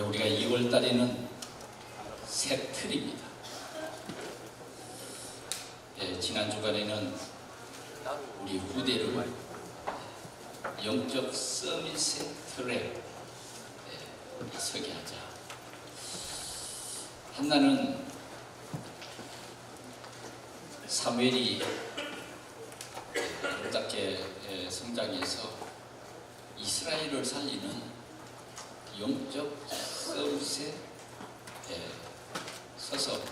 우리가 2월 달에는 새틀입니다. 지난 주간에는 우리 후대를 영적 서밋의 틀에 서게 하자. 한나는 사무엘이 아름답게 성장해서 이스라엘을 살리는 영적 서밋에 서서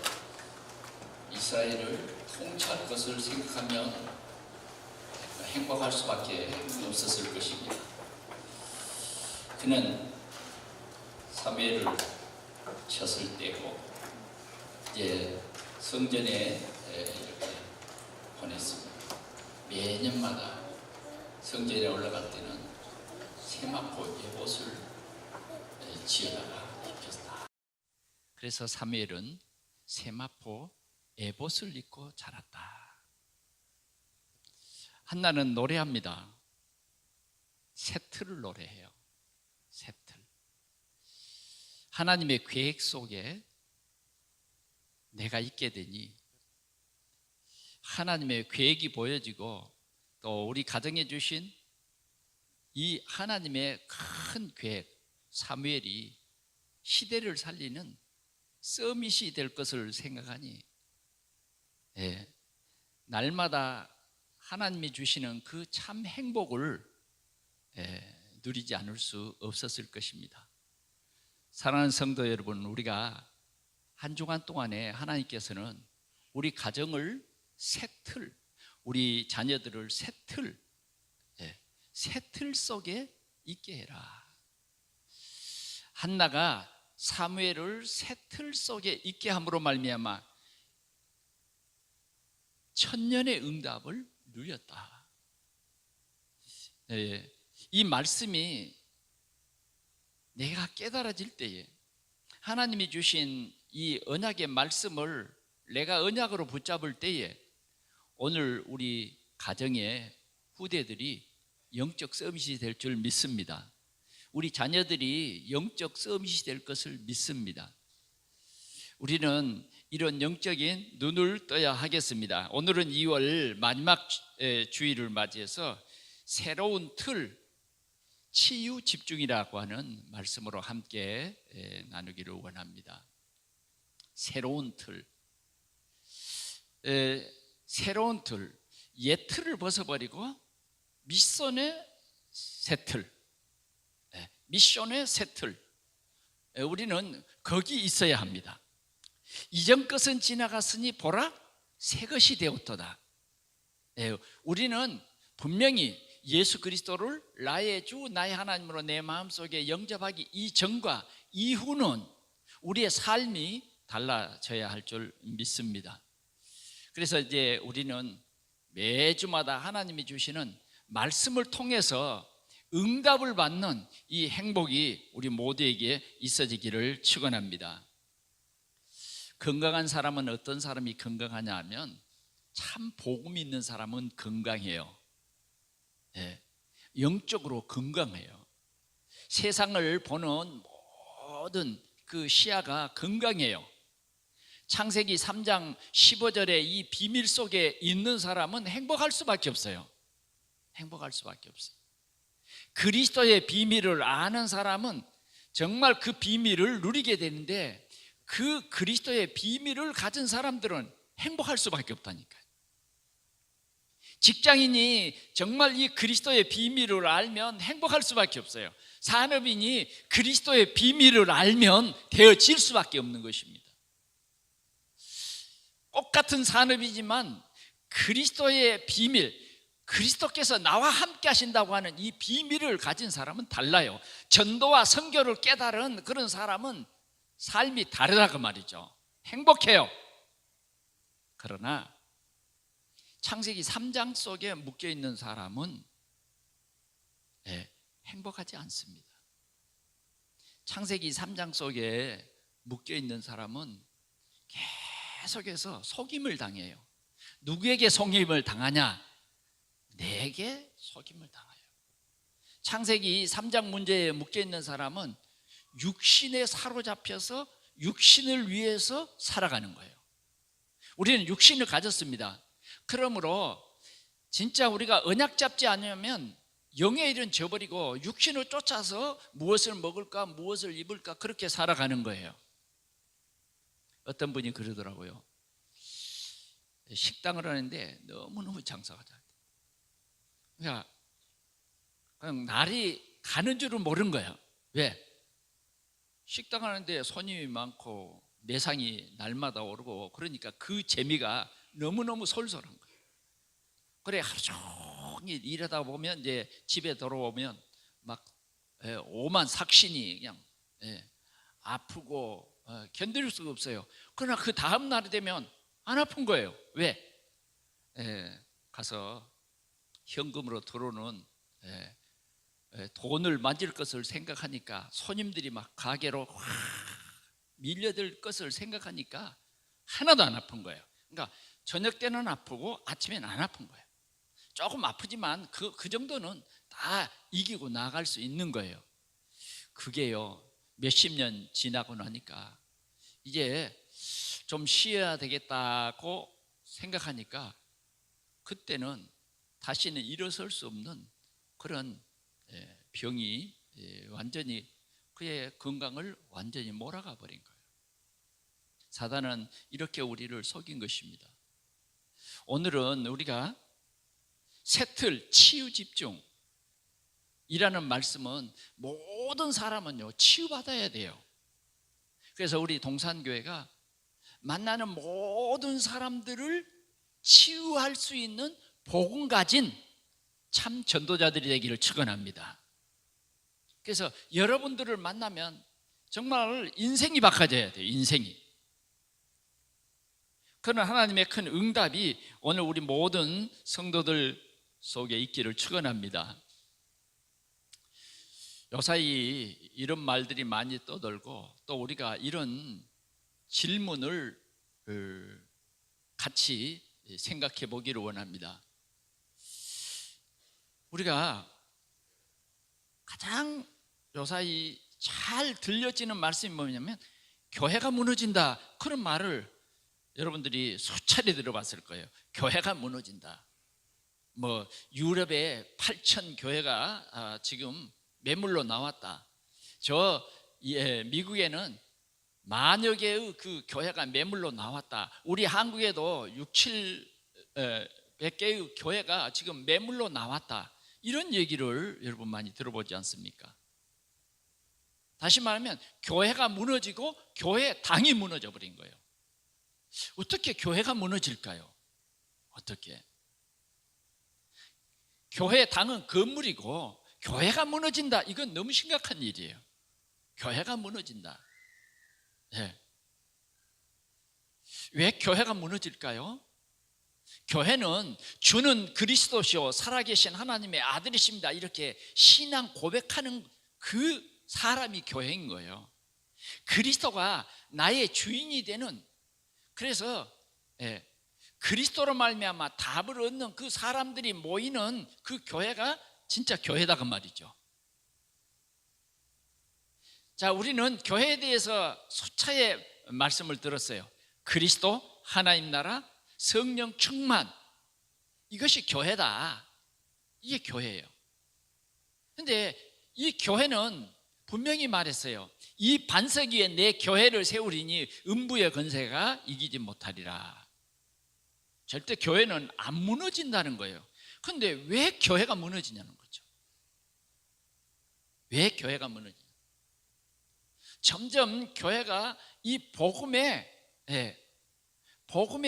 이스라엘을 통치할 것을 생각하면 행복할 수밖에 없었을 것입니다. 그는 사무엘을 쳤을 때고 이제 성전에 이렇게 보냈습니다. 매년마다 성전에 올라갈 때는 세마포 예봇을 지어다가 입혔다. 그래서 사무엘은 세마포 에봇을 입고 자랐다. 한나는 노래합니다. 새틀을 노래해요. 새틀. 하나님의 계획 속에 내가 있게 되니 하나님의 계획이 보여지고 또 우리 가정에 주신 이 하나님의 큰 계획, 사무엘이 시대를 살리는 서밋이 될 것을 생각하니 날마다 하나님이 주시는 그 참 행복을 누리지 않을 수 없었을 것입니다. 사랑하는 성도 여러분, 우리가 한 주간 동안에 하나님께서는 우리 가정을 새 틀, 우리 자녀들을 새 틀 속에 있게 해라. 한나가 사무엘을 새 틀 속에 있게 함으로 말미암아 천년의 응답을 누렸다. 이 말씀이 내가 깨달아질 때에 하나님이 주신 이 언약의 말씀을 내가 언약으로 붙잡을 때에 오늘 우리 가정의 후대들이 영적 서밋이 될 줄 믿습니다. 우리 자녀들이 영적 서밋이 될 것을 믿습니다. 우리는 이런 영적인 눈을 떠야 하겠습니다. 오늘은 2월 마지막 주일을 맞이해서 새로운 틀, 치유 집중이라고 하는 말씀으로 함께 나누기를 원합니다. 새로운 틀, 새로운 틀, 옛 틀을 벗어버리고 미션의 새 틀, 미션의 새 틀, 우리는 거기 있어야 합니다. 이전 것은 지나갔으니 보라 새 것이 되었도다. 우리는 분명히 예수 그리스도를 나의 주 나의 하나님으로 내 마음속에 영접하기 이전과 이후는 우리의 삶이 달라져야 할 줄 믿습니다. 그래서 이제 우리는 매주마다 하나님이 주시는 말씀을 통해서 응답을 받는 이 행복이 우리 모두에게 있어지기를 축원합니다. 건강한 사람은 어떤 사람이 건강하냐 하면 참 복음이 있는 사람은 건강해요. 영적으로 건강해요. 세상을 보는 모든 그 시야가 건강해요. 창세기 3장 15절의 이 비밀 속에 있는 사람은 행복할 수밖에 없어요. 행복할 수밖에 없어요. 그리스도의 비밀을 아는 사람은 정말 그 비밀을 누리게 되는데 그 그리스도의 비밀을 가진 사람들은 행복할 수밖에 없다니까요. 직장인이 정말 이 그리스도의 비밀을 알면 행복할 수밖에 없어요. 산업인이 그리스도의 비밀을 알면 되어질 수밖에 없는 것입니다. 똑같은 산업이지만 그리스도의 비밀, 그리스도께서 나와 함께 하신다고 하는 이 비밀을 가진 사람은 달라요. 전도와 선교를 깨달은 그런 사람은 삶이 다르다고 말이죠. 행복해요. 그러나 창세기 3장 속에 묶여있는 사람은 행복하지 않습니다. 창세기 3장 속에 묶여있는 사람은 계속해서 속임을 당해요. 누구에게 속임을 당하냐? 내게 속임을 당해요. 창세기 3장 문제에 묶여있는 사람은 육신에 사로잡혀서 육신을 위해서 살아가는 거예요. 우리는 육신을 가졌습니다. 그러므로 진짜 우리가 언약 잡지 않으면 영의 일은 저버리고 육신을 쫓아서 무엇을 먹을까 무엇을 입을까 그렇게 살아가는 거예요. 어떤 분이 그러더라고요. 식당을 하는데 너무너무 장사가 잘 돼. 그러니까 그냥 날이 가는 줄은 모르는 거예요. 왜? 식당 하는데 손님이 많고 매상이 날마다 오르고 그러니까 그 재미가 너무너무 솔솔한 거예요. 그래 하루 종일 일하다 보면 이제 집에 돌아오면 막 오만 삭신이 그냥 아프고 견딜 수가 없어요. 그러나 그 다음 날이 되면 안 아픈 거예요. 왜? 가서 현금으로 들어오는 돈을 만질 것을 생각하니까 손님들이 막 가게로 확 밀려들 것을 생각하니까 하나도 안 아픈 거예요. 그러니까 저녁 때는 아프고 아침에는 안 아픈 거예요. 조금 아프지만 그 정도는 다 이기고 나갈 수 있는 거예요. 그게요 몇십 년 지나고 나니까 이제 좀 쉬어야 되겠다고 생각하니까 그때는 다시는 일어설 수 없는 그런 병이 완전히 그의 건강을 완전히 몰아가 버린 거예요. 사단은 이렇게 우리를 속인 것입니다. 오늘은 우리가 새틀 치유 집중 이라는 말씀은 모든 사람은요 치유받아야 돼요. 그래서 우리 동산교회가 만나는 모든 사람들을 치유할 수 있는 복음 가진 참 전도자들이 되기를 축원합니다. 그래서 여러분들을 만나면 정말 인생이 바꿔져야 돼요. 인생이. 그런 하나님의 큰 응답이 오늘 우리 모든 성도들 속에 있기를 축원합니다. 요사이 이런 말들이 많이 떠돌고 또 우리가 이런 질문을 같이 생각해 보기를 원합니다. 우리가 가장 요사이 잘 들려지는 말씀이 뭐냐면 교회가 무너진다 그런 말을 여러분들이 수차례 들어봤을 거예요. 교회가 무너진다. 뭐 유럽에 8천 교회가 지금 매물로 나왔다. 미국에는 만여 개의 그 교회가 매물로 나왔다. 우리 한국에도 6, 700개의 교회가 지금 매물로 나왔다. 이런 얘기를 여러분 많이 들어보지 않습니까? 다시 말하면 교회가 무너지고 교회 당이 무너져 버린 거예요. 어떻게 교회가 무너질까요? 어떻게? 교회 당은 건물이고 교회가 무너진다. 이건 너무 심각한 일이에요. 교회가 무너진다. 왜 교회가 무너질까요? 교회는 주는 그리스도시요 살아계신 하나님의 아들이십니다. 이렇게 신앙 고백하는 그 사람이 교회인 거예요. 그리스도가 나의 주인이 되는, 그래서 그리스도로 말미암아 답을 얻는 그 사람들이 모이는 그 교회가 진짜 교회다 그 말이죠. 자, 우리는 교회에 대해서 수차례 말씀을 들었어요. 그리스도, 하나님 나라, 성령 충만, 이것이 교회다. 이게 교회예요. 그런데 이 교회는 분명히 말했어요. 이 반석 위에 내 교회를 세우리니 음부의 권세가 이기지 못하리라. 절대 교회는 안 무너진다는 거예요. 그런데 왜 교회가 무너지냐는 거죠. 왜 교회가 무너지냐? 점점 교회가 이 복음에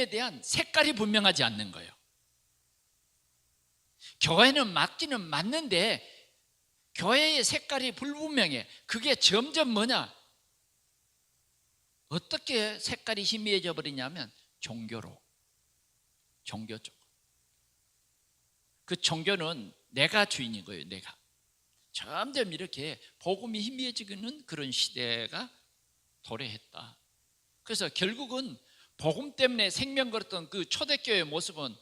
대한 색깔이 분명하지 않는 거예요. 교회는 맞기는 맞는데 교회의 색깔이 불분명해. 그게 점점 뭐냐? 어떻게 색깔이 희미해져 버리냐면 종교 쪽. 그 종교는 내가 주인인 거예요. 내가. 점점 이렇게 복음이 희미해지는 그런 시대가 도래했다. 그래서 결국은 복음 때문에 생명 걸었던 그 초대교회의 모습은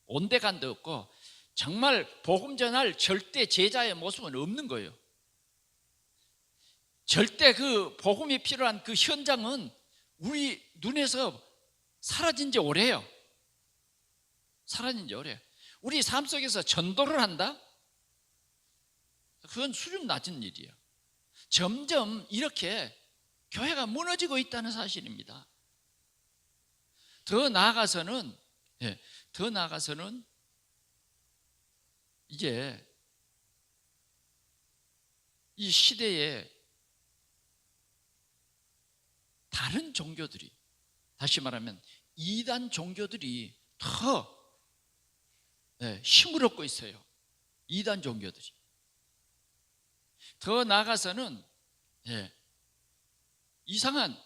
온데간도 없고 정말 복음 전할 절대 제자의 모습은 없는 거예요. 절대 그 복음이 필요한 그 현장은 우리 눈에서 사라진 지 오래요. 사라진 지 오래요. 우리 삶 속에서 전도를 한다? 그건 수준 낮은 일이에요. 점점 이렇게 교회가 무너지고 있다는 사실입니다. 더 나아가서는 이제 이 시대에 다른 종교들이, 다시 말하면 이단 종교들이 더 힘을 얻고 있어요. 이단 종교들이. 더 나아가서는 이상한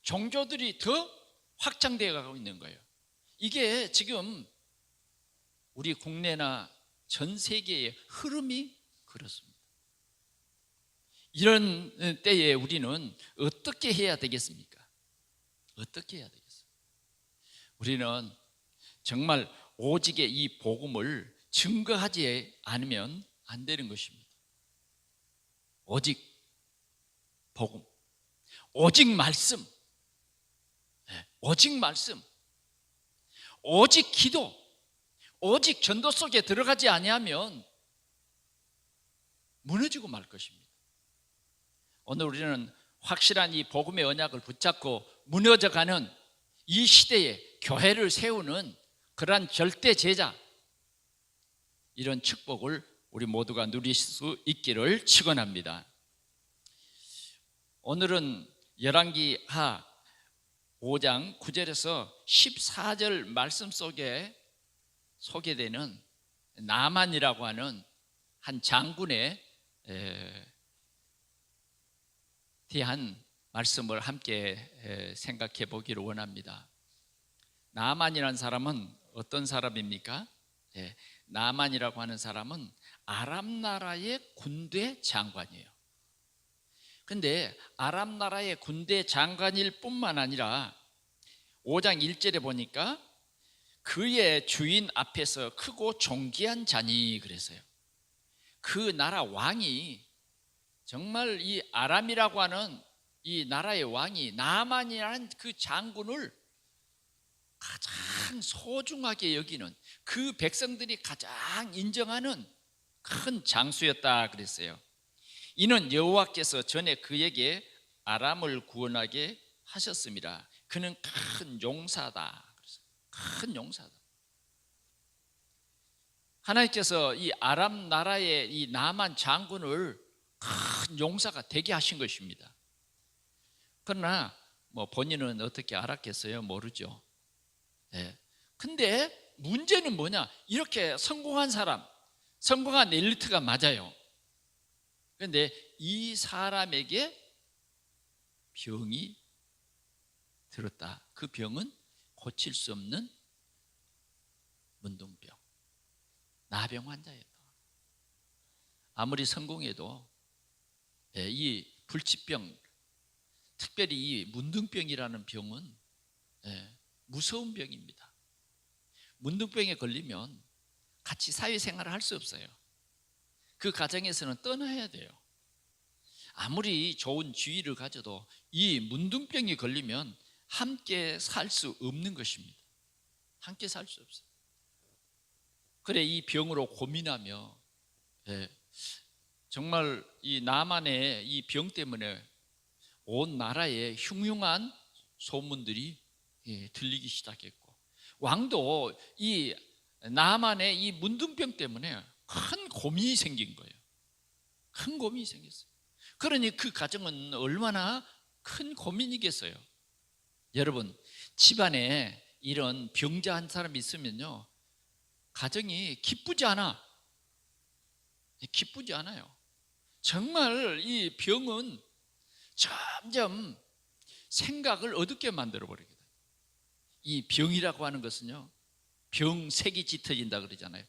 종교들이 더 확장되어 가고 있는 거예요. 이게 지금 우리 국내나 전 세계의 흐름이 그렇습니다. 이런 때에 우리는 어떻게 해야 되겠습니까? 어떻게 해야 되겠어요? 우리는 정말 오직의 이 복음을 증거하지 않으면 안 되는 것입니다. 오직 복음, 오직 말씀, 오직 말씀, 오직 기도, 오직 전도 속에 들어가지 아니하면 무너지고 말 것입니다. 오늘 우리는 확실한 이 복음의 언약을 붙잡고 무너져가는 이 시대에 교회를 세우는 그러한 절대 제자, 이런 축복을 우리 모두가 누릴 수 있기를 축원합니다. 오늘은 열왕기하 5장 9절에서 14절 말씀 속에 소개되는 나만이라고 하는 한 장군에 대한 말씀을 함께 생각해 보기를 원합니다. 나만이라는 사람은 어떤 사람입니까? 나만이라고 하는 사람은 아람 나라의 군대 장관이에요. 근데 아람 나라의 군대 장관일 뿐만 아니라 5장 1절에 보니까 그의 주인 앞에서 크고 존귀한 자니 그랬어요. 그 나라 왕이 정말 이 아람이라고 하는 이 나라의 왕이 나만이라는 그 장군을 가장 소중하게 여기는, 그 백성들이 가장 인정하는 큰 장수였다 그랬어요. 이는 여호와께서 전에 그에게 아람을 구원하게 하셨습니다. 그는 큰 용사다. 큰 용사다. 하나님께서 이 아람 나라의 이 나만 장군을 큰 용사가 되게 하신 것입니다. 그러나 본인은 어떻게 알았겠어요? 모르죠. 근데 문제는 뭐냐? 이렇게 성공한 사람, 성공한 엘리트가 맞아요. 그런데 이 사람에게 병이 들었다. 그 병은 고칠 수 없는 문둥병, 나병 환자였다. 아무리 성공해도 이 불치병, 특별히 이 문둥병이라는 병은 무서운 병입니다. 문둥병에 걸리면 같이 사회생활을 할 수 없어요. 그 가정에서는 떠나야 돼요. 아무리 좋은 지위를 가져도 이 문둥병이 걸리면 함께 살 수 없는 것입니다. 함께 살 수 없어요. 그래, 이 병으로 고민하며 정말 이 나만의 이 병 때문에 온 나라에 흉흉한 소문들이 들리기 시작했고, 왕도 이 나만의 이 문둥병 때문에 큰 고민이 생긴 거예요. 큰 고민이 생겼어요. 그러니 그 가정은 얼마나 큰 고민이겠어요. 여러분, 집안에 이런 병자 한 사람이 있으면요, 가정이 기쁘지 않아요. 정말 이 병은 점점 생각을 어둡게 만들어버리게 돼요. 이 병이라고 하는 것은요, 병색이 짙어진다 그러잖아요.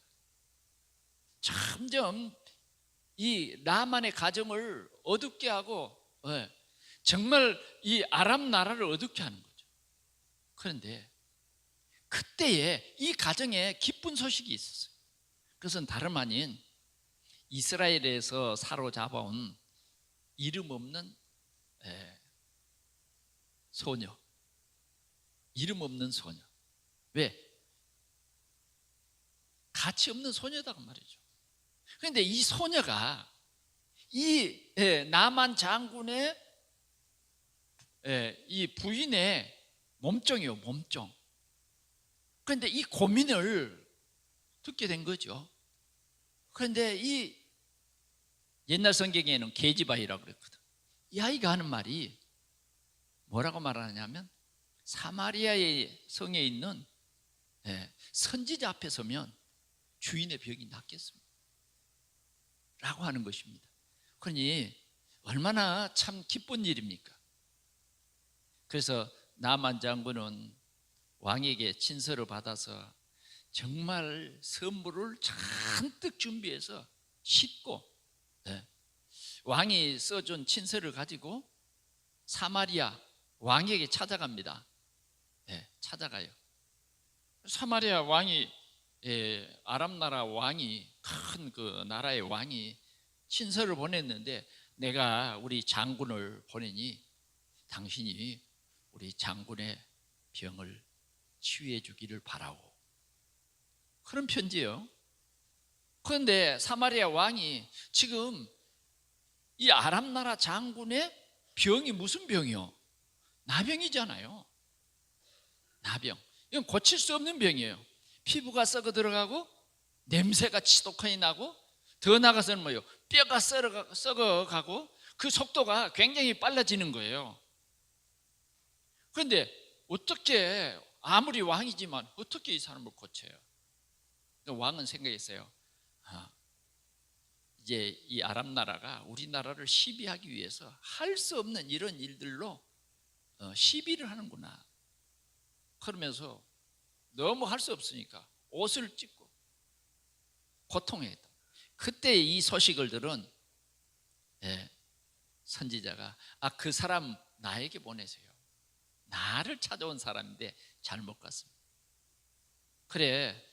점점 이 나만의 가정을 어둡게 하고 정말 이 아람 나라를 어둡게 하는 거죠. 그런데 그때에 이 가정에 기쁜 소식이 있었어요. 그것은 다름 아닌 이스라엘에서 사로잡아온 이름 없는 소녀. 이름 없는 소녀. 왜? 가치 없는 소녀다 그 말이죠. 그런데 이 소녀가 이 나만 장군의 이 부인의 몸종이요, 몸종. 그런데 이 고민을 듣게 된 거죠. 그런데 이 옛날 성경에는 계집아이라고 그랬거든. 이 아이가 하는 말이 뭐라고 말하냐면, 사마리아의 성에 있는 선지자 앞에 서면 주인의 병이 낫겠습니다 라고 하는 것입니다. 그러니 얼마나 참 기쁜 일입니까? 그래서 나만 장군은 왕에게 친서를 받아서 정말 선물을 잔뜩 준비해서 싣고 왕이 써준 친서를 가지고 사마리아 왕에게 찾아갑니다. 찾아가요. 사마리아 왕이 아람 나라 왕이, 큰 그 나라의 왕이 친서를 보냈는데, 내가 우리 장군을 보내니 당신이 우리 장군의 병을 치유해 주기를 바라오. 그런 편지예요. 그런데 사마리아 왕이 지금 이 아람 나라 장군의 병이 무슨 병이요? 나병이잖아요. 나병. 이건 고칠 수 없는 병이에요. 피부가 썩어 들어가고 냄새가 지독하게 나고, 더 나가서는 뭐예요? 뼈가 썩어가고 그 속도가 굉장히 빨라지는 거예요. 그런데 어떻게, 아무리 왕이지만 어떻게 이 사람을 고쳐요? 왕은 생각했어요. 이제 이 아람 나라가 우리나라를 시비하기 위해서 할 수 없는 이런 일들로 시비를 하는구나. 그러면서 너무 할 수 없으니까 옷을 찢고 고통했다. 그때 이 소식을 들은 선지자가, 그 사람 나에게 보내세요. 나를 찾아온 사람인데 잘못 갔습니다. 그래,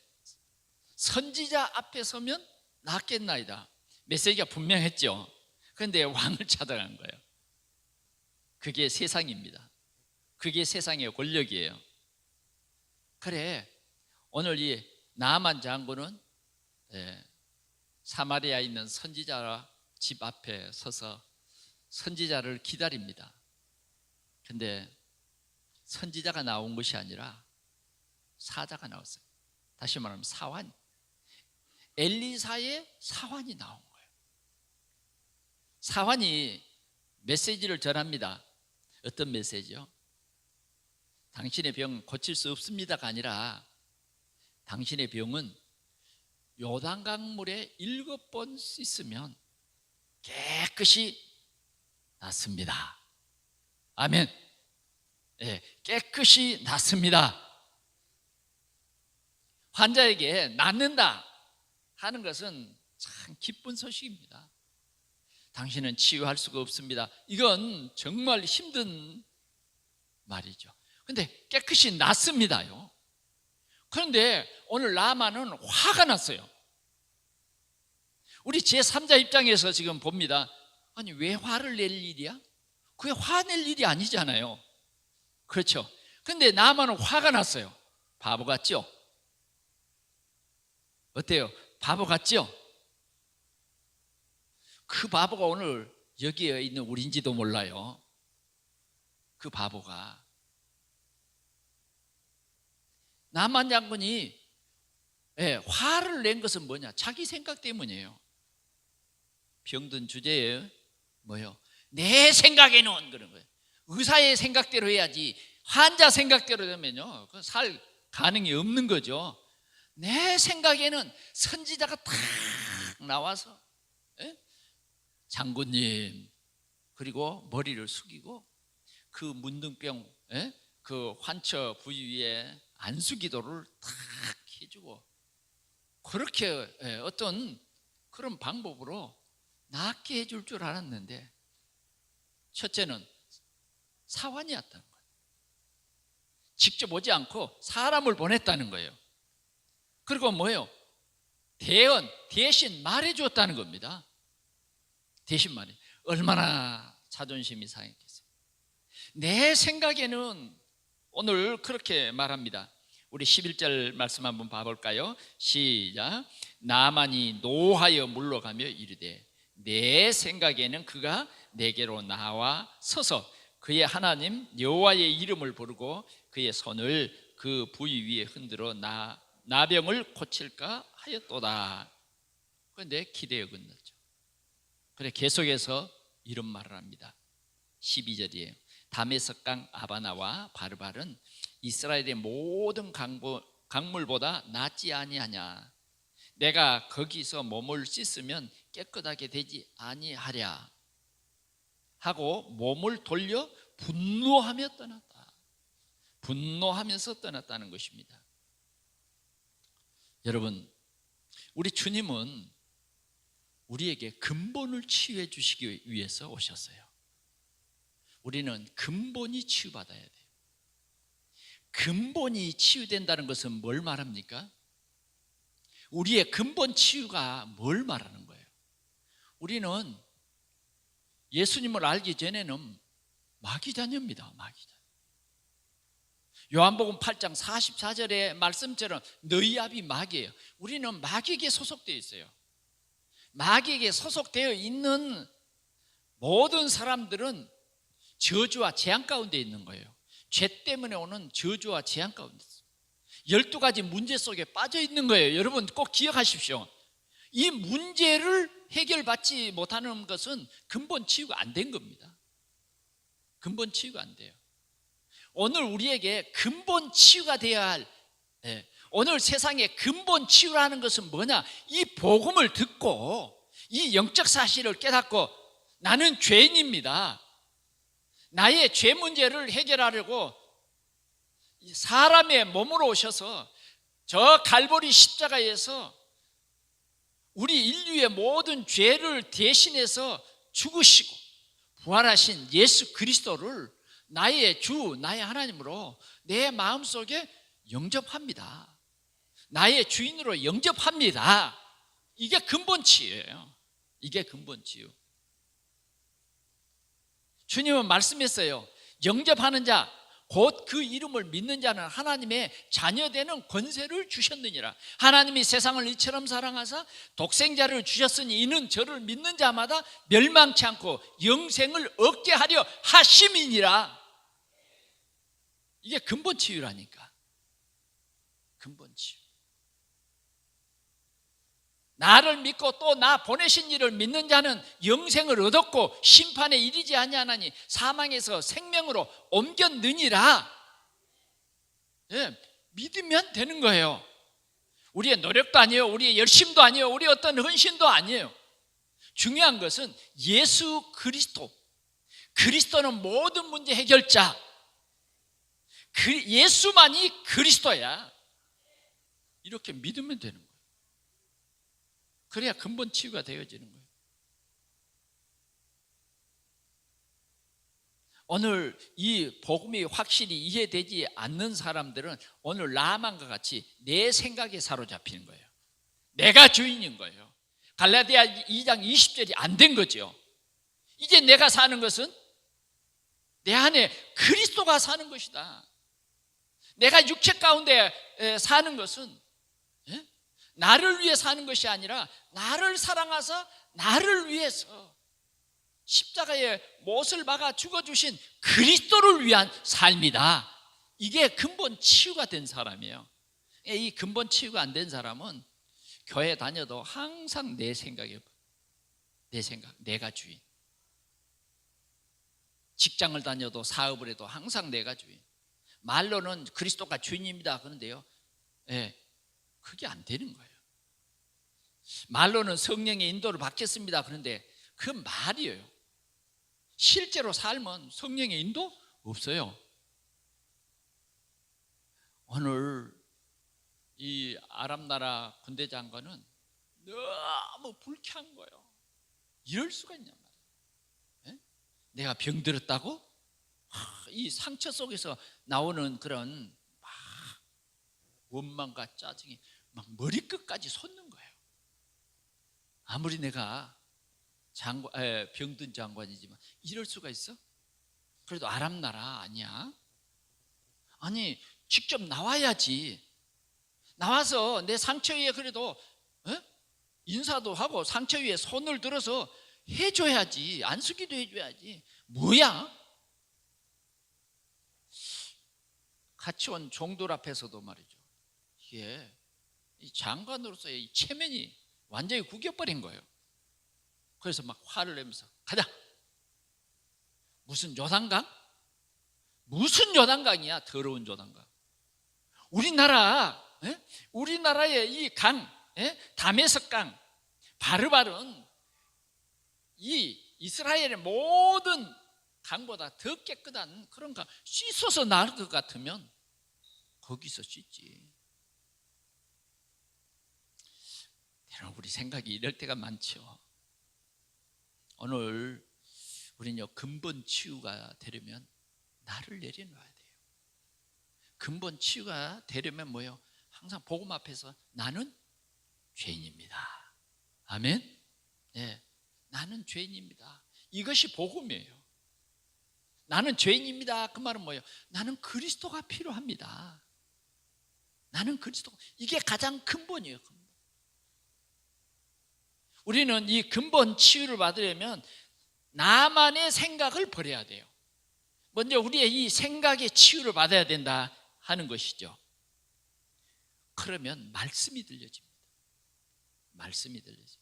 선지자 앞에 서면 낫겠나이다. 메시지가 분명했죠. 그런데 왕을 찾아간 거예요. 그게 세상입니다. 그게 세상의 권력이에요. 그래, 오늘 이 나만 장군은 사마리아에 있는 선지자 집 앞에 서서 선지자를 기다립니다. 근데 선지자가 나온 것이 아니라 사자가 나왔어요. 다시 말하면 사환, 엘리사의 사환이 나온 거예요. 사환이 메시지를 전합니다. 어떤 메시지요? 당신의 병 고칠 수 없습니다가 아니라, 당신의 병은 요단강물에 7번 씻으면 깨끗이 낫습니다. 아멘. 깨끗이 낫습니다. 환자에게 낫는다 하는 것은 참 기쁜 소식입니다. 당신은 치유할 수가 없습니다. 이건 정말 힘든 말이죠. 근데 깨끗이 낫습니다요. 그런데 오늘 나만은 화가 났어요. 우리 제3자 입장에서 지금 봅니다. 아니, 왜 화를 낼 일이야? 그게 화낼 일이 아니잖아요. 그렇죠? 근데 나만은 화가 났어요. 바보 같죠? 어때요? 바보 같죠? 그 바보가 오늘 여기에 있는 우리인지도 몰라요. 그 바보가. 나만 장군이 화를 낸 것은 뭐냐? 자기 생각 때문이에요. 병든 주제에 뭐예요? 내 생각에는 그런 거예요. 의사의 생각대로 해야지 환자 생각대로 되면요, 살 가능이 없는 거죠. 내 생각에는 선지자가 탁 나와서 장군님, 그리고 머리를 숙이고 그 문둥병, 그 환처 부위에 안수기도를 탁 해주고, 그렇게 어떤 그런 방법으로 낫게 해줄 줄 알았는데, 첫째는 사환이었다는 거예요. 직접 오지 않고 사람을 보냈다는 거예요. 그리고 뭐예요? 대신 말해 주었다는 겁니다. 대신 말해. 얼마나 자존심이 상했겠어요. 내 생각에는 오늘 그렇게 말합니다. 우리 11절 말씀 한번 봐볼까요? 시작. 나만이 노하여 물러가며 이르되 내 생각에는 그가 내게로 나와 서서 그의 하나님 여호와의 이름을 부르고 그의 손을 그 부위 위에 흔들어 나병을 고칠까 하였도다. 그런데 기대에 어긋났죠. 그래 계속해서 이런 말을 합니다. 12절이에요. 다메섹강 아바나와 바르발은 이스라엘의 모든 강물보다 낫지 아니하냐. 내가 거기서 몸을 씻으면 깨끗하게 되지 아니하랴 하고 몸을 돌려 분노하며 떠났다. 분노하면서 떠났다는 것입니다. 여러분, 우리 주님은 우리에게 근본을 치유해 주시기 위해서 오셨어요. 우리는 근본이 치유받아야 돼요. 근본이 치유된다는 것은 뭘 말합니까? 우리의 근본 치유가 뭘 말하는 거예요? 우리는 예수님을 알기 전에는 마귀자녀입니다. 마귀자녀. 요한복음 8장 44절의 말씀처럼 너희 아비 마귀예요. 우리는 마귀에게 소속되어 있어요. 마귀에게 소속되어 있는 모든 사람들은 저주와 재앙 가운데 있는 거예요. 죄 때문에 오는 저주와 재앙 가운데 있어요. 12가지 문제 속에 빠져 있는 거예요. 여러분 꼭 기억하십시오. 이 문제를 해결받지 못하는 것은 근본 치유가 안 된 겁니다. 근본 치유가 안 돼요. 오늘 우리에게 근본 치유가 되어야 할, 오늘 세상에 근본 치유라는 것은 뭐냐? 이 복음을 듣고 이 영적 사실을 깨닫고 나는 죄인입니다. 나의 죄 문제를 해결하려고 사람의 몸으로 오셔서 저 갈보리 십자가에서 우리 인류의 모든 죄를 대신해서 죽으시고 부활하신 예수 그리스도를 나의 주, 나의 하나님으로 내 마음속에 영접합니다. 나의 주인으로 영접합니다. 이게 근본 치유예요. 이게 근본 치유. 주님은 말씀했어요. 영접하는 자, 곧 그 이름을 믿는 자는 하나님의 자녀되는 권세를 주셨느니라. 하나님이 세상을 이처럼 사랑하사 독생자를 주셨으니 이는 저를 믿는 자마다 멸망치 않고 영생을 얻게 하려 하심이니라. 이게 근본 치유라니까. 근본 치유. 나를 믿고 또 나 보내신 이를 믿는 자는 영생을 얻었고 심판에 이르지 아니하나니 사망에서 생명으로 옮겼느니라. 믿으면 되는 거예요. 우리의 노력도 아니에요. 우리의 열심도 아니에요. 우리의 어떤 헌신도 아니에요. 중요한 것은 예수 그리스도. 그리스도는 모든 문제 해결자. 예수만이 그리스도야. 이렇게 믿으면 되는 거예요. 그래야 근본 치유가 되어지는 거예요. 오늘 이 복음이 확실히 이해되지 않는 사람들은 오늘 라만과 같이 내 생각에 사로잡히는 거예요. 내가 주인인 거예요. 갈라디아 2장 20절이 안 된 거죠. 이제 내가 사는 것은 내 안에 그리스도가 사는 것이다. 내가 육체 가운데 사는 것은 나를 위해 사는 것이 아니라 나를 사랑하사 나를 위해서 십자가에 못을 박아 죽어주신 그리스도를 위한 삶이다. 이게 근본 치유가 된 사람이에요. 이 근본 치유가 안 된 사람은 교회 다녀도 항상 내 생각, 내가 주인. 직장을 다녀도 사업을 해도 항상 내가 주인. 말로는 그리스도가 주인입니다 그런데요, 그게 안 되는 거예요. 말로는 성령의 인도를 받겠습니다 그런데 그 말이에요. 실제로 삶은 성령의 인도 없어요. 오늘 이 아랍 나라 군대 장관은 너무 불쾌한 거예요. 이럴 수가 있냔 말이에요. 내가 병들었다고? 이 상처 속에서 나오는 그런 막 원망과 짜증이 막 머리끝까지 솟는 거예요. 아무리 내가 병든 장관이지만 이럴 수가 있어? 그래도 아람 나라 아니야? 아니 직접 나와야지. 나와서 내 상처 위에 그래도 인사도 하고 상처 위에 손을 들어서 해줘야지. 안수기도 해줘야지. 뭐야? 같이 온 종들 앞에서도 말이죠. 이게 이 장관으로서의 이 체면이 완전히 구겨버린 거예요. 그래서 막 화를 내면서 가자. 무슨 요단강? 무슨 요단강이야? 더러운 요단강. 우리나라의 이 강, 다메섹강, 바르바른 이 이스라엘의 모든 강보다 더 깨끗한 그런 강, 씻어서 나을 것 같으면 거기서 씻지. 여러분, 우리 생각이 이럴 때가 많죠. 오늘 우리는 근본 치유가 되려면 나를 내려놔야 돼요. 근본 치유가 되려면 뭐예요? 항상 복음 앞에서 나는 죄인입니다. 아멘? 네, 나는 죄인입니다. 이것이 복음이에요. 나는 죄인입니다. 그 말은 뭐예요? 나는 그리스도가 필요합니다. 나는 그리스도. 이게 가장 근본이에요. 근본. 우리는 이 근본 치유를 받으려면 나만의 생각을 버려야 돼요. 먼저 우리의 이 생각의 치유를 받아야 된다 하는 것이죠. 그러면 말씀이 들려집니다. 말씀이 들려집니다.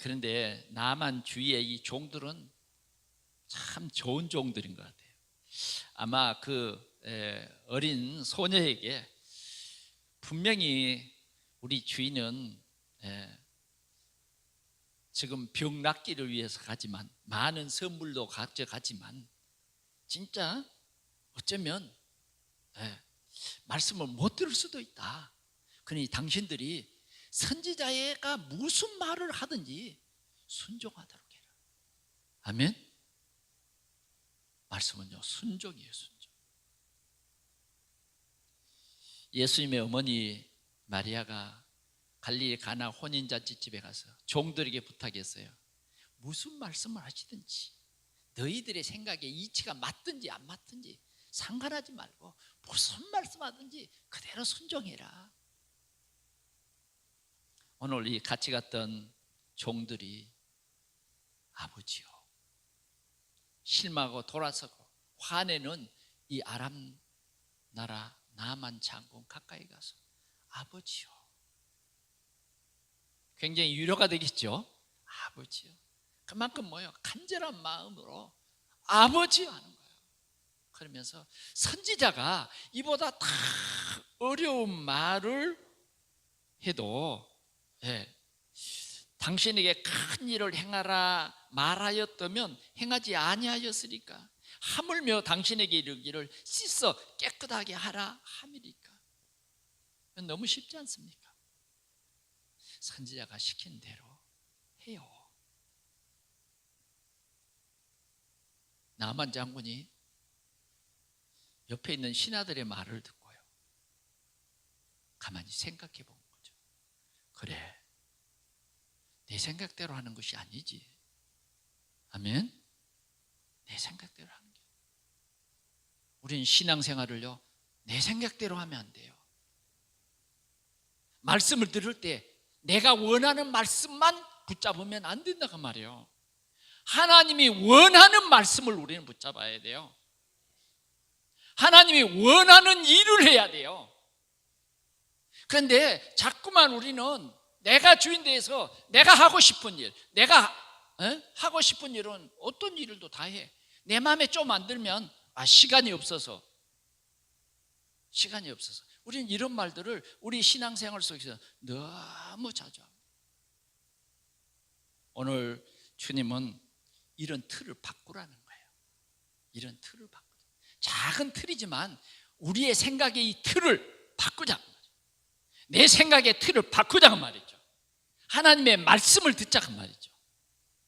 그런데 나만 주위의 이 종들은 참 좋은 종들인 것 같아요. 아마 그 어린 소녀에게 분명히 우리 주인은 지금 병 낫기를 위해서 가지만, 많은 선물도 가져가지만 진짜 어쩌면 말씀을 못 들을 수도 있다. 그러니 당신들이 선지자가 무슨 말을 하든지 순종하도록 해라. 아멘. 말씀은요, 순종이에요. 순종. 예수님의 어머니 마리아가 갈릴리 가나 혼인잔치집에 가서 종들에게 부탁했어요. 무슨 말씀을 하시든지, 너희들의 생각에 이치가 맞든지 안 맞든지 상관하지 말고 무슨 말씀하든지 그대로 순종해라. 오늘 이 같이 갔던 종들이 아버지요, 실망하고 돌아서고 화내는 이 아람 나라 나만 장군 가까이 가서 아버지요, 굉장히 위로가 되겠죠. 아버지요. 그만큼 뭐예요? 간절한 마음으로 아버지요 하는 거예요. 그러면서 선지자가 이보다 다 어려운 말을 해도 당신에게 큰 일을 행하라 말하였다면 행하지 아니하였으리까, 하물며 당신에게 이르기를 씻어 깨끗하게 하라 함이리까. 너무 쉽지 않습니까? 선지자가 시킨 대로 해요. 나만 장군이 옆에 있는 신하들의 말을 듣고요, 가만히 생각해 본 거죠. 그래, 내 생각대로 하는 것이 아니지. 아멘. 내 생각대로 하는 게. 우리는 신앙생활을요, 내 생각대로 하면 안 돼요. 말씀을 들을 때 내가 원하는 말씀만 붙잡으면 안 된다고 말이에요. 하나님이 원하는 말씀을 우리는 붙잡아야 돼요. 하나님이 원하는 일을 해야 돼요. 그런데 자꾸만 우리는 내가 주인 돼서 내가 하고 싶은 일, 내가 하고 싶은 일은 어떤 일도 다 해. 내 마음에 좀 안 들면 시간이 없어서. 우리는 이런 말들을 우리 신앙생활 속에서 너무 자주 합니다. 오늘 주님은 이런 틀을 바꾸라는 거예요. 이런 틀을 바꾸자. 작은 틀이지만 우리의 생각의 이 틀을 바꾸자. 내 생각의 틀을 바꾸자고 말이죠. 하나님의 말씀을 듣자고 말이죠.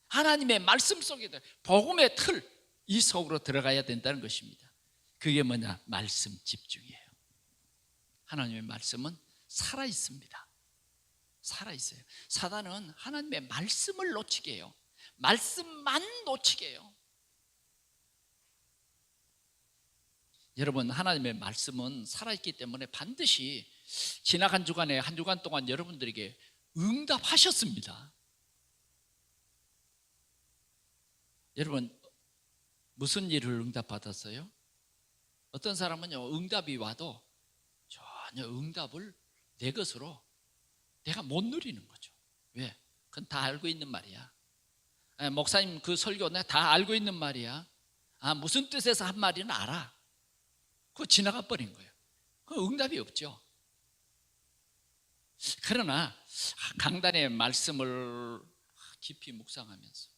하나님의 말씀 속에 복음의 틀, 이 속으로 들어가야 된다는 것입니다. 그게 뭐냐? 말씀 집중이에요. 하나님의 말씀은 살아 있습니다. 살아있어요. 사단은 하나님의 말씀을 놓치게 해요. 말씀만 놓치게 해요. 여러분, 하나님의 말씀은 살아있기 때문에 반드시 지나간 주간에 한 주간 동안 여러분들에게 응답하셨습니다. 여러분, 무슨 일을 응답받았어요? 어떤 사람은요, 응답이 와도 전혀 응답을 내 것으로 내가 못 누리는 거죠. 왜? 그건 다 알고 있는 말이야. 목사님 그 설교 내가 다 알고 있는 말이야. 무슨 뜻에서 한 말이는 알아. 그거 지나가 버린 거예요. 그 응답이 없죠. 그러나 강단의 말씀을 깊이 묵상하면서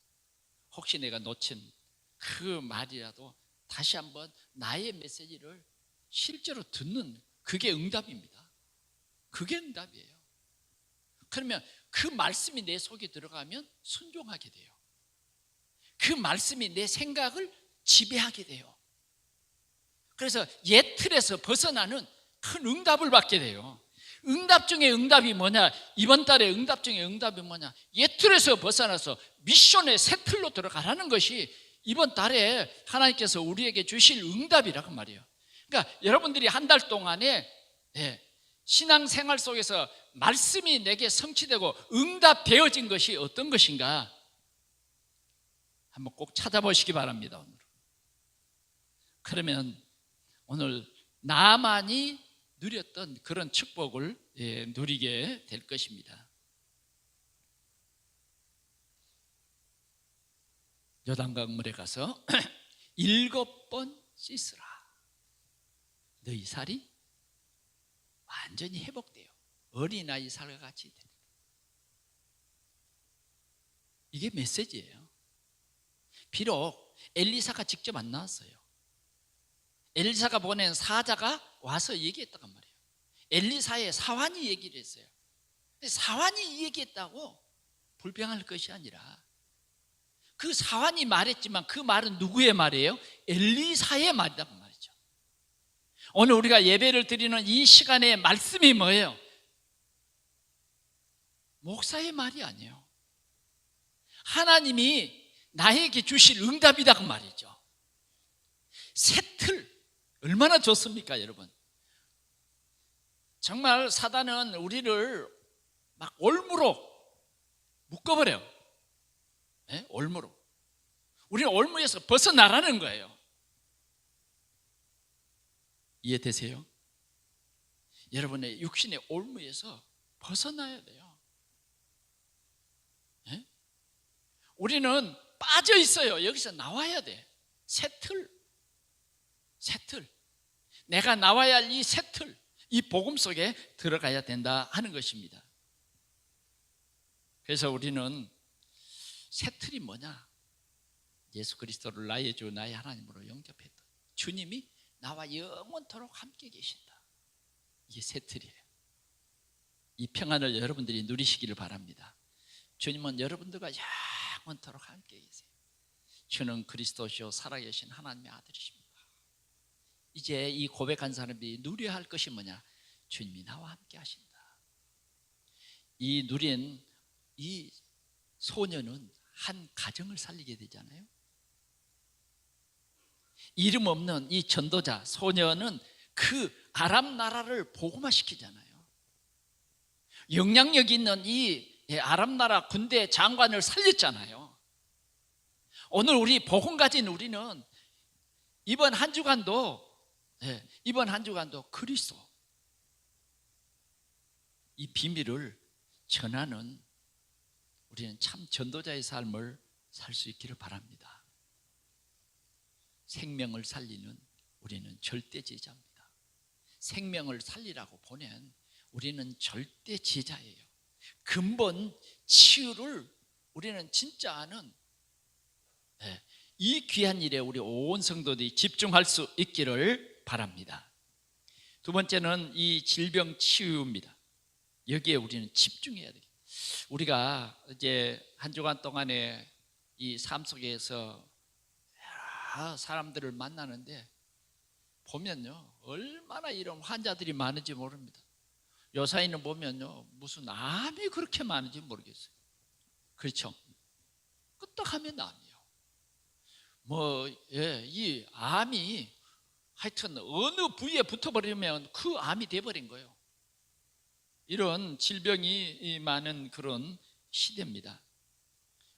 혹시 내가 놓친 그 말이라도 다시 한번 나의 메시지를 실제로 듣는, 그게 응답입니다. 그게 응답이에요. 그러면 그 말씀이 내 속에 들어가면 순종하게 돼요. 그 말씀이 내 생각을 지배하게 돼요. 그래서 옛 틀에서 벗어나는 큰 응답을 받게 돼요. 응답 중에 응답이 뭐냐? 이번 달에 응답 중에 응답이 뭐냐? 옛 틀에서 벗어나서 미션의 새 틀로 들어가라는 것이 이번 달에 하나님께서 우리에게 주실 응답이라고 말이에요. 그러니까 여러분들이 한 달 동안에 신앙생활 속에서 말씀이 내게 성취되고 응답되어진 것이 어떤 것인가 한번 꼭 찾아보시기 바랍니다. 오늘. 그러면 오늘 나만이 누렸던 그런 축복을 누리게 될 것입니다. 요단강 물에 가서 7번 씻으라. 너희 살이 완전히 회복돼요. 어린아이 살과 같이 됩니다. 이게 메시지예요. 비록 엘리사가 직접 안 나왔어요. 엘리사가 보낸 사자가 와서 얘기했다고 말이에요. 엘리사의 사환이 얘기를 했어요. 사환이 얘기했다고 불평할 것이 아니라 그 사환이 말했지만 그 말은 누구의 말이에요? 엘리사의 말이라고 말이죠. 오늘 우리가 예배를 드리는 이 시간의 말씀이 뭐예요? 목사의 말이 아니에요. 하나님이 나에게 주실 응답이라고 말이죠. 새 틀 얼마나 좋습니까, 여러분? 정말 사단은 우리를 막 올무로 묶어버려요. 네? 올무로. 우리는 올무에서 벗어나라는 거예요. 이해되세요? 여러분의 육신의 올무에서 벗어나야 돼요. 네? 우리는 빠져 있어요. 여기서 나와야 돼. 새 틀. 새 틀. 내가 나와야 할 이 새 틀, 이 복음 속에 들어가야 된다 하는 것입니다. 그래서 우리는 새 틀이 뭐냐? 예수 그리스도를 나의 주 나의 하나님으로 영접했다. 주님이 나와 영원토록 함께 계신다. 이게 새 틀이에요. 이 평안을 여러분들이 누리시기를 바랍니다. 주님은 여러분들과 영원토록 함께 계세요. 주는 그리스도시요 살아계신 하나님의 아들이십니다. 이제 이 고백한 사람들이 누려야 할 것이 뭐냐? 주님이 나와 함께 하신다. 이 누린 이 소녀는 한 가정을 살리게 되잖아요. 이름 없는 이 전도자 소녀는 그 아람 나라를 복음화시키잖아요. 영향력 있는 이 아람 나라 군대 장관을 살렸잖아요. 오늘 우리 복음 가진 우리는 이번 한 주간도 그리스도 이 비밀을 전하는 우리는 참 전도자의 삶을 살 수 있기를 바랍니다. 생명을 살리는 우리는 절대 제자입니다. 생명을 살리라고 보낸 우리는 절대 제자예요. 근본 치유를 우리는 진짜 아는 이 귀한 일에 우리 온 성도들이 집중할 수 있기를 바랍니다. 두 번째는 이 질병 치유입니다. 여기에 우리는 집중해야 돼요. 우리가 이제 한 주간 동안에 이 삶 속에서 여러 사람들을 만나는데 보면요, 얼마나 이런 환자들이 많은지 모릅니다. 요사이는 보면요, 무슨 암이 그렇게 많은지 모르겠어요. 그렇죠? 끄떡하면 암이에요. 이 암이 하여튼 어느 부위에 붙어버리면 그 암이 돼버린 거예요. 이런 질병이 많은 그런 시대입니다.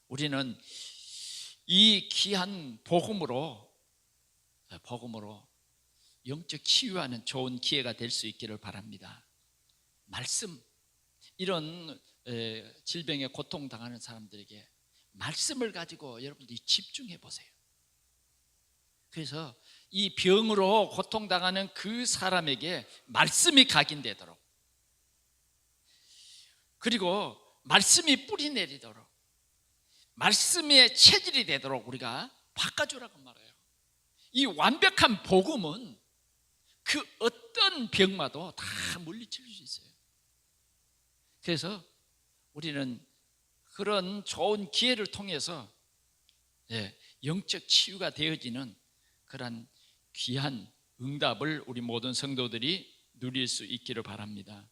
우리는 이 귀한 복음으로 영적 치유하는 좋은 기회가 될 수 있기를 바랍니다. 말씀, 이런 질병에 고통당하는 사람들에게 말씀을 가지고 여러분들이 집중해 보세요. 그래서 이 병으로 고통당하는 그 사람에게 말씀이 각인되도록, 그리고 말씀이 뿌리 내리도록, 말씀의 체질이 되도록 우리가 바꿔주라고 말해요. 이 완벽한 복음은 그 어떤 병마도 다 물리칠 수 있어요. 그래서 우리는 그런 좋은 기회를 통해서 영적 치유가 되어지는 그런 귀한 응답을 우리 모든 성도들이 누릴 수 있기를 바랍니다.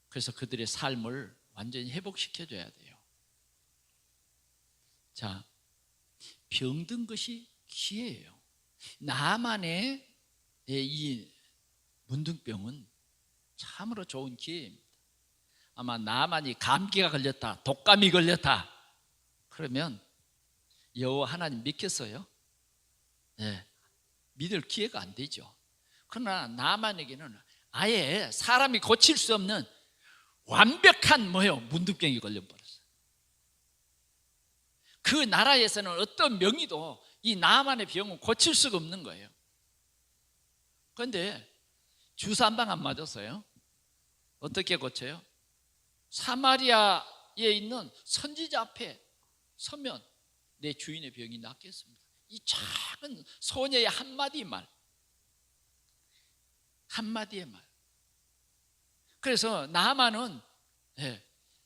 그래서 그들의 삶을 완전히 회복시켜줘야 돼요. 자, 병든 것이 기회예요. 나만의 이 문둥병은 참으로 좋은 기회입니다. 아마 나만이 감기가 걸렸다, 독감이 걸렸다 그러면 여호와 하나님 믿겠어요? 네, 믿을 기회가 안 되죠. 그러나 나만에게는 아예 사람이 고칠 수 없는 완벽한 문둥병이 걸려버렸어요. 그 나라에서는 어떤 명의도 이 나만의 병은 고칠 수가 없는 거예요. 그런데 주사 한 방 안 맞았어요. 어떻게 고쳐요? 사마리아에 있는 선지자 앞에 서면 내 주인의 병이 낫겠습니다. 이 작은 소녀의 한마디의 말. 그래서 나만은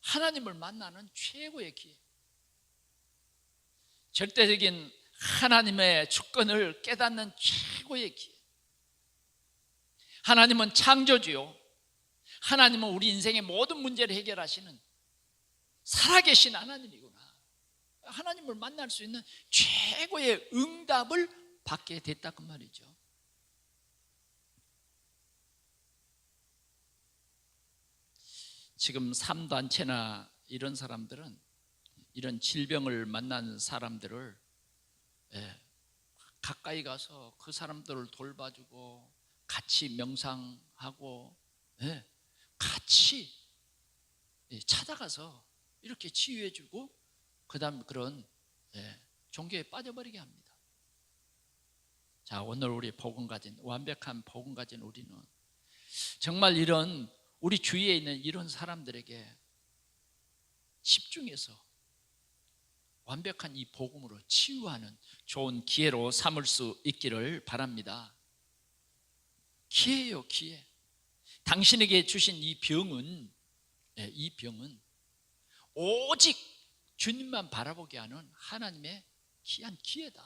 하나님을 만나는 최고의 기회, 절대적인 하나님의 주권을 깨닫는 최고의 기회. 하나님은 창조주요, 하나님은 우리 인생의 모든 문제를 해결하시는 살아계신 하나님이구나. 하나님을 만날 수 있는 최고의 응답을 받게 됐다고 말이죠. 지금 3단체나 이런 사람들은 이런 질병을 만난 사람들을 가까이 가서 그 사람들을 돌봐주고 같이 명상하고 같이 찾아가서 이렇게 치유해주고 그 다음 그런 종교에 빠져버리게 합니다. 자, 오늘 우리 완벽한 복음 가진 우리는 정말 이런 우리 주위에 있는 이런 사람들에게 집중해서 완벽한 이 복음으로 치유하는 좋은 기회로 삼을 수 있기를 바랍니다. 기회예요, 기회. 당신에게 주신 이 병은 오직 주님만 바라보게 하는 하나님의 귀한 기회다.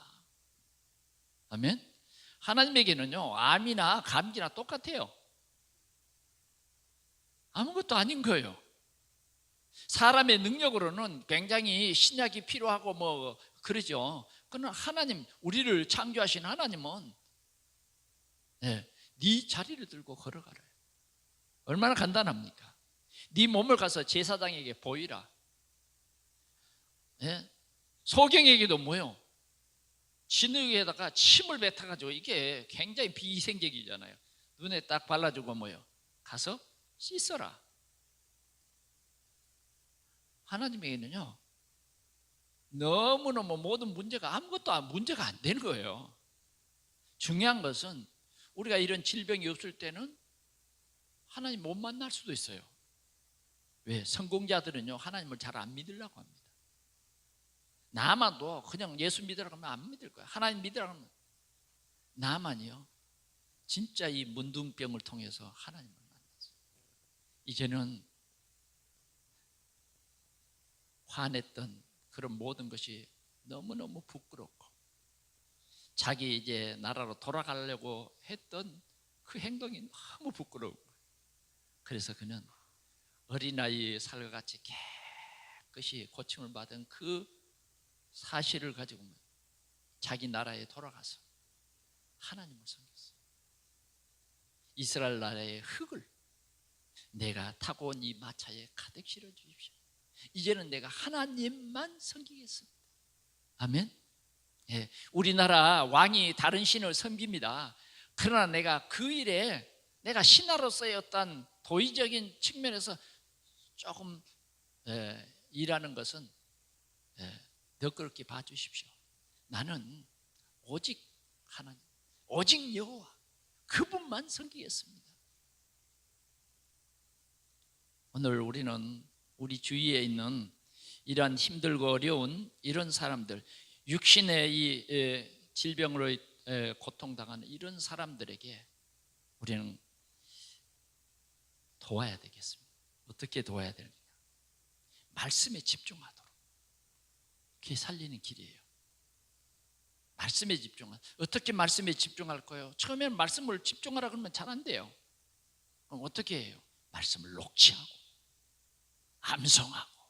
아멘. 하나님에게는요, 암이나 감기나 똑같아요. 아무것도 아닌 거예요. 사람의 능력으로는 굉장히 신약이 필요하고 그러죠. 그러나 하나님, 우리를 창조하신 하나님은 네 자리를 들고 걸어가래요. 얼마나 간단합니까? 네 몸을 가서 제사장에게 보이라. 소경에게도 진흙에다가 침을 뱉어가지고, 이게 굉장히 비위생적이잖아요. 눈에 딱 발라주고 가서 씻어라. 하나님에게는요, 너무너무 모든 문제가 아무것도 문제가 안 되는 거예요. 중요한 것은 우리가 이런 질병이 없을 때는 하나님 못 만날 수도 있어요. 왜? 성공자들은요, 하나님을 잘 안 믿으려고 합니다. 나만도 그냥 예수 믿으라고 하면 안 믿을 거야. 하나님 믿으라고 하면. 나만이요, 진짜 이 문둥병을 통해서 하나님을 만났어요. 이제는 화냈던 그런 모든 것이 너무너무 부끄럽고, 자기 이제 나라로 돌아가려고 했던 그 행동이 너무 부끄러워. 그래서 그는 어린아이 살과 같이 깨끗이 고침을 받은 그 사실을 가지고 자기 나라에 돌아가서 하나님을 섬겼어요. 이스라엘 나라의 흙을 내가 타고 온 이 마차에 가득 실어 주십시오. 이제는 내가 하나님만 섬기겠습니다. 아멘. 예, 우리나라 왕이 다른 신을 섬깁니다. 그러나 내가 그 일에 내가 신하로서의 어떤 도의적인 측면에서 조금 일하는 것은 너그럽게 봐주십시오. 나는 오직 하나님, 오직 여호와 그분만 섬기겠습니다. 오늘 우리는 우리 주위에 있는 이러한 힘들고 어려운 이런 사람들, 육신의 이 질병으로 고통당하는 이런 사람들에게 우리는 도와야 되겠습니다. 어떻게 도와야 되느냐? 말씀에 집중하도록. 그게 살리는 길이에요. 말씀에 집중하도록. 어떻게 말씀에 집중할 거예요? 처음에는 말씀을 집중하라 그러면 잘 안 돼요. 그럼 어떻게 해요? 말씀을 녹취하고 암송하고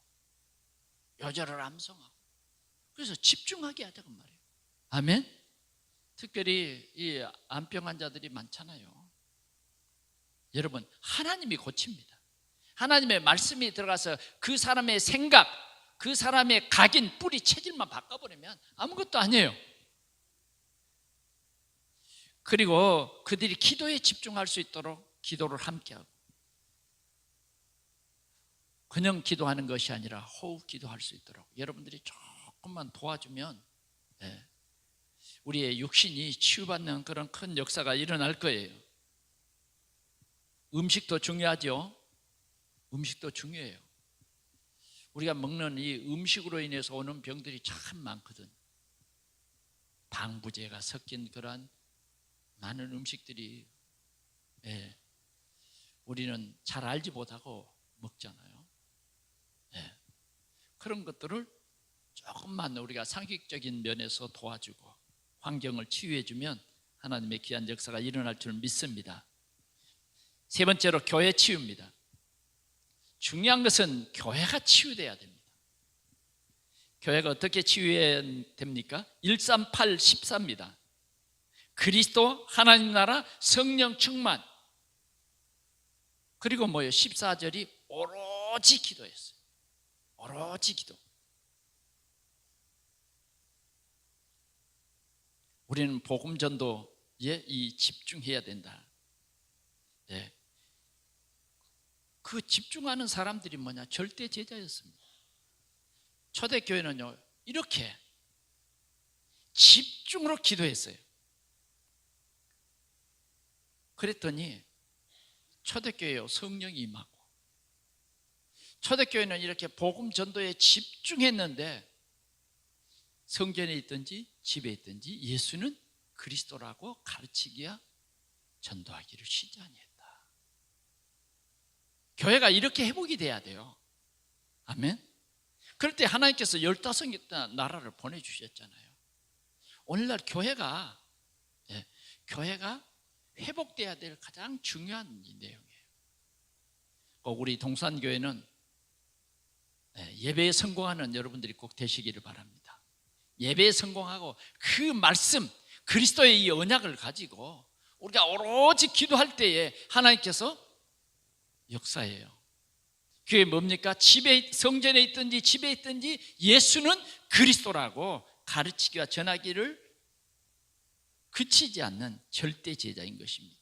요절을 암송하고, 그래서 집중하게 하자고 말이에요. 아멘. 특별히 이 암병 환자들이 많잖아요. 여러분, 하나님이 고칩니다. 하나님의 말씀이 들어가서 그 사람의 생각, 그 사람의 각인, 뿌리, 체질만 바꿔버리면 아무것도 아니에요. 그리고 그들이 기도에 집중할 수 있도록 기도를 함께하고, 그냥 기도하는 것이 아니라 호흡 기도할 수 있도록 여러분들이 조금만 도와주면 우리의 육신이 치유받는 그런 큰 역사가 일어날 거예요. 음식도 중요하죠. 음식도 중요해요. 우리가 먹는 이 음식으로 인해서 오는 병들이 참 많거든. 방부제가 섞인 그런 많은 음식들이 우리는 잘 알지 못하고 먹잖아요. 그런 것들을 조금만 우리가 상식적인 면에서 도와주고 환경을 치유해주면 하나님의 귀한 역사가 일어날 줄 믿습니다. 세 번째로 교회 치유입니다. 중요한 것은 교회가 치유돼야 됩니다. 교회가 어떻게 치유해야 됩니까? 138, 14입니다. 그리스도, 하나님 나라, 성령 충만. 그리고 뭐예요? 14절이 오로지 기도했어요. 오로지 기도. 우리는 복음 전도에 집중해야 된다. 그 집중하는 사람들이 뭐냐? 절대 제자였습니다. 초대교회는요, 이렇게 집중으로 기도했어요. 그랬더니 초대교회에 성령이 임하고, 초대교회는 이렇게 복음 전도에 집중했는데 성전에 있든지 집에 있든지 예수는 그리스도라고 가르치기야 전도하기를 쉬지 아니했다. 교회가 이렇게 회복이 돼야 돼요. 아멘. 그럴 때 하나님께서 15개 나라를 보내주셨잖아요. 오늘날 교회가 회복돼야 될 가장 중요한 내용이에요. 우리 동산교회는 예배에 성공하는 여러분들이 꼭 되시기를 바랍니다. 예배에 성공하고 그 말씀, 그리스도의 이 언약을 가지고 우리가 오로지 기도할 때에 하나님께서 역사예요. 그게 뭡니까? 집에, 성전에 있든지 집에 있든지 예수는 그리스도라고 가르치기와 전하기를 그치지 않는 절대 제자인 것입니다.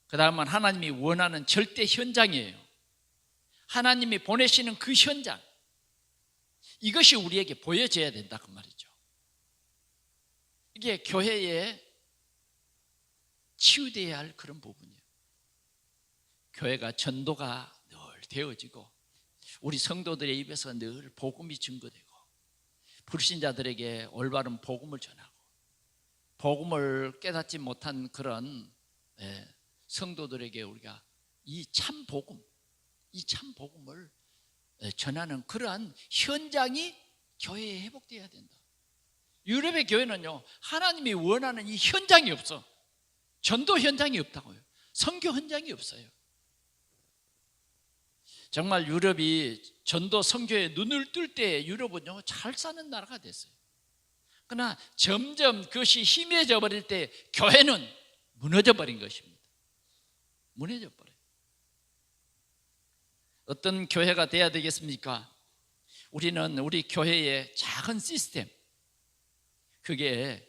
그 다음은 하나님이 원하는 절대 현장이에요. 하나님이 보내시는 그 현장, 이것이 우리에게 보여져야 된다 그 말이죠. 이게 교회에 치유되어야 할 그런 부분이에요. 교회가 전도가 늘 되어지고 우리 성도들의 입에서 늘 복음이 증거되고 불신자들에게 올바른 복음을 전하고 복음을 깨닫지 못한 그런 성도들에게 우리가 이 참 복음을 전하는 그러한 현장이 교회에 회복되어야 된다. 유럽의 교회는요, 하나님이 원하는 이 현장이 없어. 전도 현장이 없다고요. 선교 현장이 없어요. 정말 유럽이 전도 선교에 눈을 뜰 때 유럽은요 잘 사는 나라가 됐어요. 그러나 점점 그것이 희미해져 버릴 때 교회는 무너져 버린 것입니다. 무너져 버려요. 어떤 교회가 돼야 되겠습니까? 우리는 우리 교회의 작은 시스템, 그게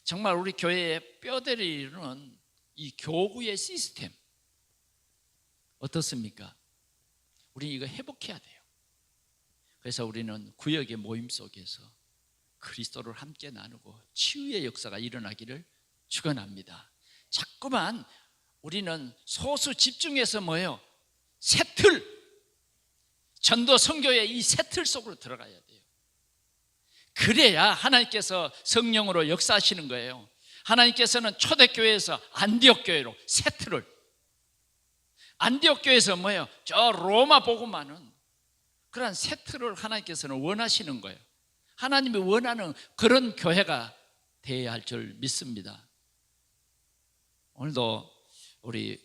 정말 우리 교회의 뼈대를 이루는 이 교구의 시스템 어떻습니까? 우리 이거 회복해야 돼요. 그래서 우리는 구역의 모임 속에서 그리스도를 함께 나누고 치유의 역사가 일어나기를 축원합니다. 자꾸만 우리는 소수 집중해서 뭐예요? 새 틀, 전도 선교의 이 새 틀 속으로 들어가야 돼요. 그래야 하나님께서 성령으로 역사하시는 거예요. 하나님께서는 초대교회에서 안디옥 교회로 새 틀을, 안디옥 교회에서 뭐예요? 저 로마 복음하는 그런 새 틀을 하나님께서는 원하시는 거예요. 하나님이 원하는 그런 교회가 되어야 할 줄 믿습니다. 오늘도 우리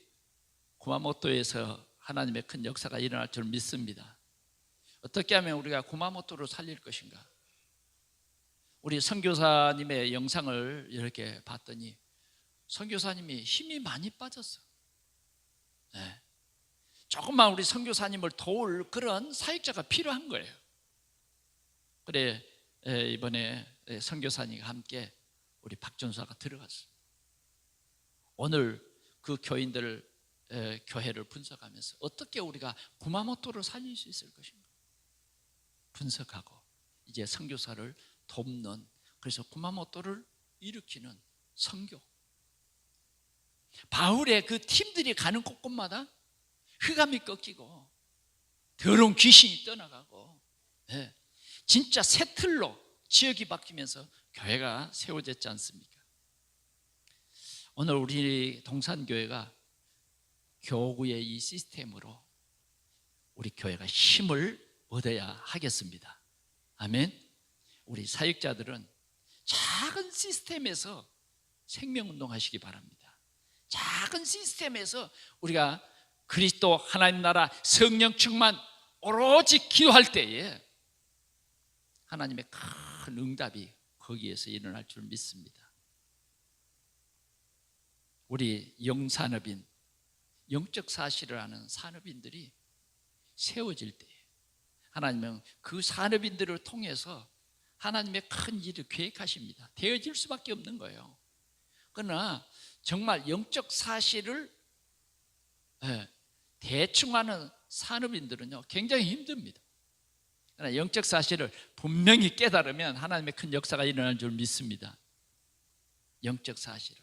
구마모토에서 하나님의 큰 역사가 일어날 줄 믿습니다. 어떻게 하면 우리가 구마모토를 살릴 것인가? 우리 선교사님의 영상을 이렇게 봤더니 선교사님이 힘이 많이 빠졌어. 네. 조금만 우리 선교사님을 도울 그런 사역자가 필요한 거예요. 그래 이번에 선교사님과 함께 우리 박전사가 들어갔어요. 오늘 그 교인들 교회를 분석하면서 어떻게 우리가 구마모토를 살릴 수 있을 것인가 분석하고 이제 선교사를 돕는, 그래서 구마모토를 일으키는 선교. 바울의 그 팀들이 가는 곳곳마다 흑암이 꺾이고 더러운 귀신이 떠나가고 진짜 새 틀로 지역이 바뀌면서 교회가 세워졌지 않습니까? 오늘 우리 동산교회가 교구의 이 시스템으로 우리 교회가 힘을 얻어야 하겠습니다. 아멘. 우리 사역자들은 작은 시스템에서 생명운동 하시기 바랍니다. 작은 시스템에서 우리가 그리스도 하나님 나라 성령 충만 오로지 기도할 때에 하나님의 큰 응답이 거기에서 일어날 줄 믿습니다. 우리 영산업인, 영적 사실을 아는 산업인들이 세워질 때 하나님은 그 산업인들을 통해서 하나님의 큰 일을 계획하십니다. 되어질 수밖에 없는 거예요. 그러나 정말 영적 사실을 대충 하는 산업인들은요 굉장히 힘듭니다. 그러나 영적 사실을 분명히 깨달으면 하나님의 큰 역사가 일어날 줄 믿습니다. 영적 사실을.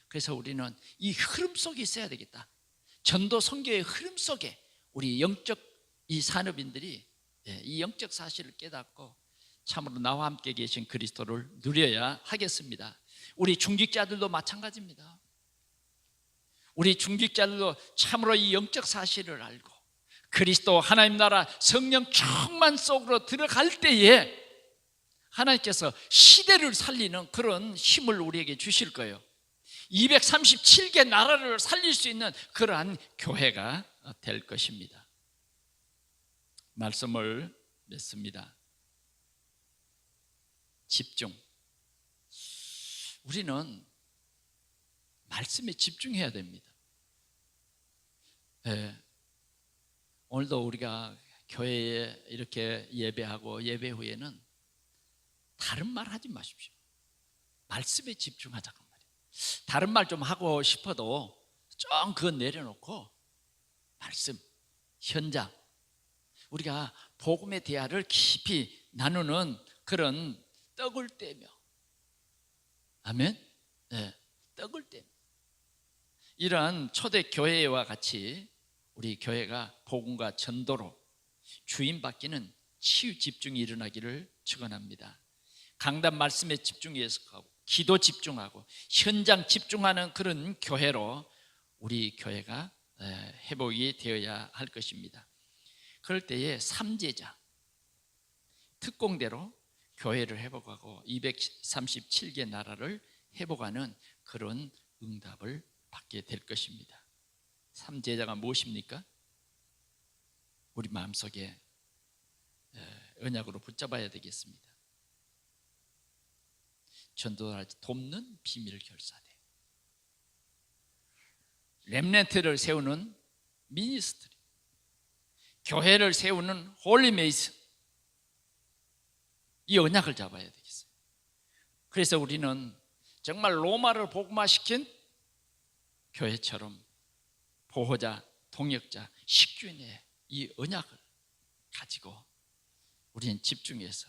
그래서 우리는 이 흐름 속에 있어야 되겠다. 전도 선교의 흐름 속에 우리 영적 이 산업인들이 이 영적 사실을 깨닫고 참으로 나와 함께 계신 그리스도를 누려야 하겠습니다. 우리 중직자들도 마찬가지입니다. 우리 중직자들도 참으로 이 영적 사실을 알고 그리스도 하나님 나라 성령 충만 속으로 들어갈 때에 하나님께서 시대를 살리는 그런 힘을 우리에게 주실 거예요. 237개 나라를 살릴 수 있는 그러한 교회가 될 것입니다. 말씀을 맺습니다. 집중. 우리는 말씀에 집중해야 됩니다. 오늘도 우리가 교회에 이렇게 예배하고 예배 후에는 다른 말 하지 마십시오. 말씀에 집중하자고 말이에요. 다른 말 좀 하고 싶어도 좀 그건 내려놓고 말씀, 현장, 우리가 복음의 대화를 깊이 나누는 그런 떡을 떼며, 아멘? 떡을 떼며 이러한 초대교회와 같이 우리 교회가 복음과 전도로 주임받기는 치유 집중이 일어나기를 축원합니다. 강단 말씀에 집중해서 하고 기도 집중하고 현장 집중하는 그런 교회로 우리 교회가 회복이 되어야 할 것입니다. 그럴 때에 삼제자 특공대로 교회를 회복하고 237개 나라를 회복하는 그런 응답을 받게 될 것입니다. 3제자가 무엇입니까? 우리 마음속에 언약으로 붙잡아야 되겠습니다. 전도자를 돕는 비밀 결사대, 렘넌트를 세우는 미니스트리, 교회를 세우는 홀리메이슨, 이 언약을 잡아야 되겠어요. 그래서 우리는 정말 로마를 복음화시킨 교회처럼 보호자, 동역자, 식균의 이 언약을 가지고 우리는 집중해서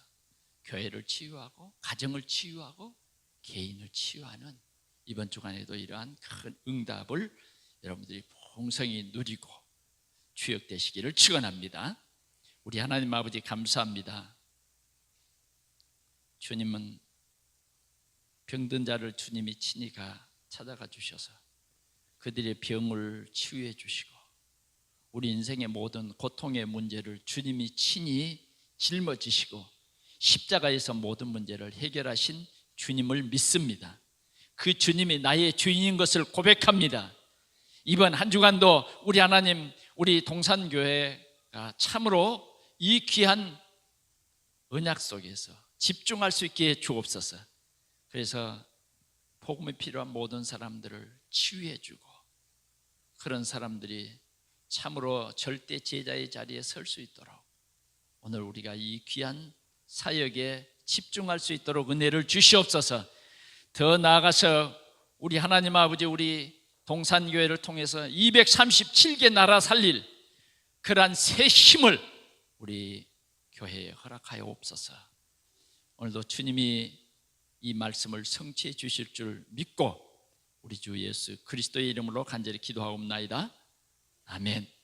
교회를 치유하고 가정을 치유하고 개인을 치유하는 이번 주간에도 이러한 큰 응답을 여러분들이 풍성히 누리고 주역되시기를 축원합니다. 우리 하나님 아버지 감사합니다. 주님은 병든 자를 주님이 친히 찾아가 주셔서 그들의 병을 치유해 주시고 우리 인생의 모든 고통의 문제를 주님이 친히 짊어지시고 십자가에서 모든 문제를 해결하신 주님을 믿습니다. 그 주님이 나의 주인인 것을 고백합니다. 이번 한 주간도 우리 하나님, 우리 동산교회가 참으로 이 귀한 언약 속에서 집중할 수 있게 주옵소서. 그래서 복음이 필요한 모든 사람들을 치유해 주고 그런 사람들이 참으로 절대 제자의 자리에 설 수 있도록 오늘 우리가 이 귀한 사역에 집중할 수 있도록 은혜를 주시옵소서. 더 나아가서 우리 하나님 아버지, 우리 동산교회를 통해서 237개 나라 살릴 그러한 새 힘을 우리 교회에 허락하여 옵소서. 오늘도 주님이 이 말씀을 성취해 주실 줄 믿고 우리 주 예수 그리스도의 이름으로 간절히 기도하옵나이다. 아멘.